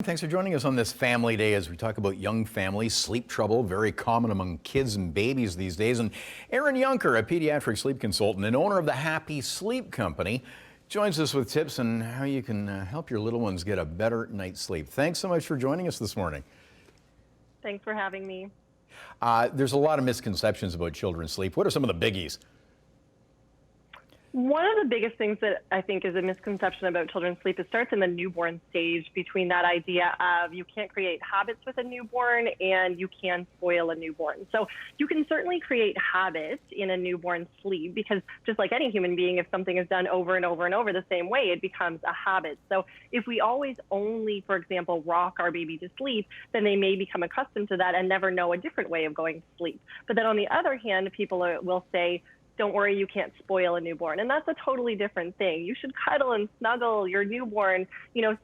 Thanks for joining us on this Family Day as we talk about young families, sleep trouble, very common among kids and babies these days. And Erin Junker, a pediatric sleep consultant and owner of the Happy Sleep Company, joins us with tips on how you can help your little ones get a better night's sleep. Thanks so much for joining us this morning. Thanks for having me. There's a lot of misconceptions about children's sleep. What are some of the biggies? One of the biggest things that I think is a misconception about children's sleep, it starts in the newborn stage, between that idea of you can't create habits with a newborn and you can spoil a newborn. So you can certainly create habits in a newborn sleep because just like any human being, if something is done over and over and over the same way, it becomes a habit. So if we always only, for example, rock our baby to sleep, then they may become accustomed to that and never know a different way of going to sleep. But then on the other hand, people will say, don't worry, you can't spoil a newborn. And that's a totally different thing. You should cuddle and snuggle your newborn,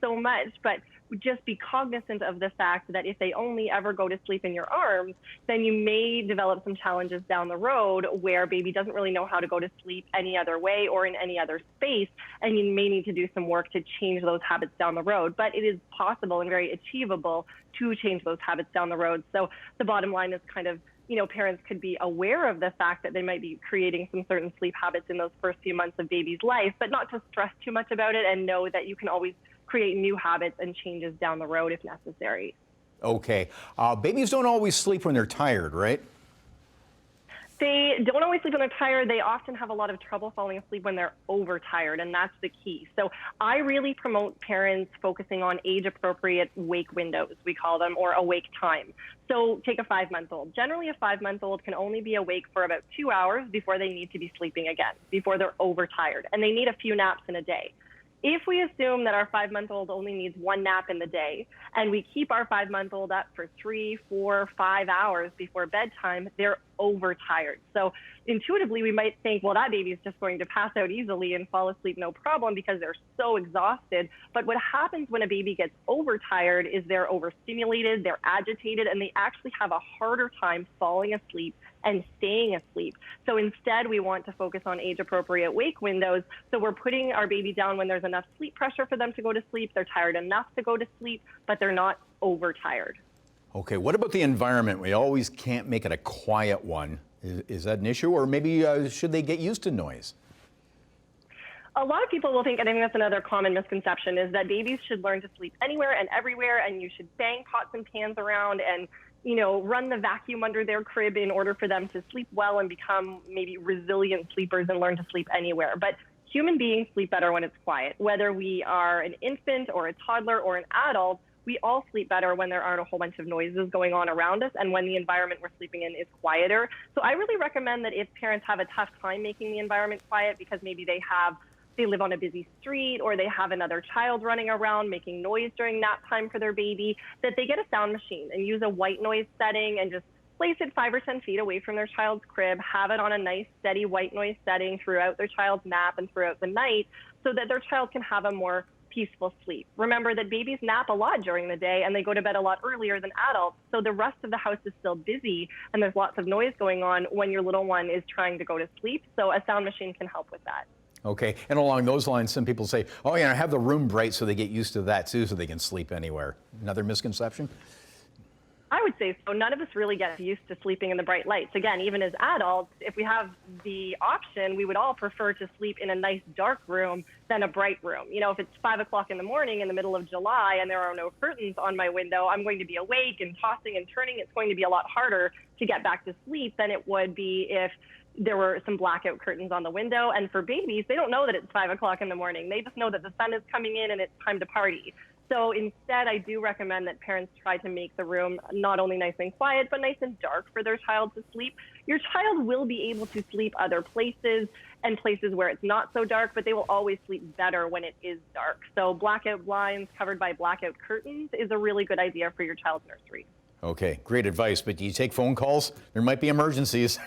so much, but just be cognizant of the fact that if they only ever go to sleep in your arms, then you may develop some challenges down the road where baby doesn't really know how to go to sleep any other way or in any other space. And you may need to do some work to change those habits down the road. But it is possible and very achievable to change those habits down the road. So the bottom line is kind of, parents could be aware of the fact that they might be creating some certain sleep habits in those first few months of baby's life, but not to stress too much about it and know that you can always create new habits and changes down the road if necessary. Okay. Babies don't always sleep when they're tired, right? They don't always sleep when they're tired. They often have a lot of trouble falling asleep when they're overtired, and that's the key. So I really promote parents focusing on age-appropriate wake windows, we call them, or awake time. So take a 5-month-old. Generally, a 5-month-old can only be awake for about 2 hours before they need to be sleeping again, before they're overtired, and they need a few naps in a day. If we assume that our 5-month-old only needs one nap in the day, and we keep our 5-month-old up for 3, 4, 5 hours before bedtime, they're overtired. So intuitively, we might think, well, that baby is just going to pass out easily and fall asleep no problem because they're so exhausted. But what happens when a baby gets overtired is they're overstimulated, they're agitated, and they actually have a harder time falling asleep and staying asleep. So instead, we want to focus on age-appropriate wake windows. So we're putting our baby down when there's enough sleep pressure for them to go to sleep. They're tired enough to go to sleep, but they're not overtired. Okay, what about the environment? We always can't make it a quiet one. Is that an issue, or maybe should they get used to noise? A lot of people will think, and I think that's another common misconception, is that babies should learn to sleep anywhere and everywhere, and you should bang pots and pans around and run the vacuum under their crib in order for them to sleep well and become maybe resilient sleepers and learn to sleep anywhere. But human beings sleep better when it's quiet. Whether we are an infant or a toddler or an adult, we all sleep better when there aren't a whole bunch of noises going on around us and when the environment we're sleeping in is quieter. So I really recommend that if parents have a tough time making the environment quiet because maybe they live on a busy street or they have another child running around making noise during nap time for their baby, that they get a sound machine and use a white noise setting and just place it 5 or 10 feet away from their child's crib, have it on a nice steady white noise setting throughout their child's nap and throughout the night so that their child can have a more peaceful sleep. Remember that babies nap a lot during the day and they go to bed a lot earlier than adults, so the rest of the house is still busy and there's lots of noise going on when your little one is trying to go to sleep. So a sound machine can help with that. Okay, and along those lines, some people say, oh yeah, have the room bright so they get used to that too, so they can sleep anywhere. Another misconception? I would say so. None of us really get used to sleeping in the bright lights. Again, even as adults, if we have the option, we would all prefer to sleep in a nice dark room than a bright room. If it's 5 o'clock in the morning in the middle of July and there are no curtains on my window, I'm going to be awake and tossing and turning. It's going to be a lot harder to get back to sleep than it would be if there were some blackout curtains on the window. And for babies, they don't know that it's 5 o'clock in the morning. They just know that the sun is coming in and it's time to party. So instead, I do recommend that parents try to make the room not only nice and quiet, but nice and dark for their child to sleep. Your child will be able to sleep other places and places where it's not so dark, but they will always sleep better when it is dark. So blackout blinds covered by blackout curtains is a really good idea for your child's nursery. Okay, great advice, but do you take phone calls? There might be emergencies.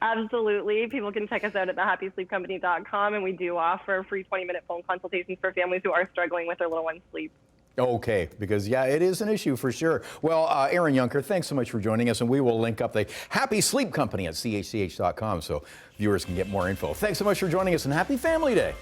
Absolutely. People can check us out at thehappysleepcompany.com, and we do offer free 20-minute phone consultations for families who are struggling with their little one's sleep. Okay, because yeah, it is an issue for sure. Well, Erin Junker, thanks so much for joining us, and we will link up the Happy Sleep Company at chch.com so viewers can get more info. Thanks so much for joining us, and happy Family Day.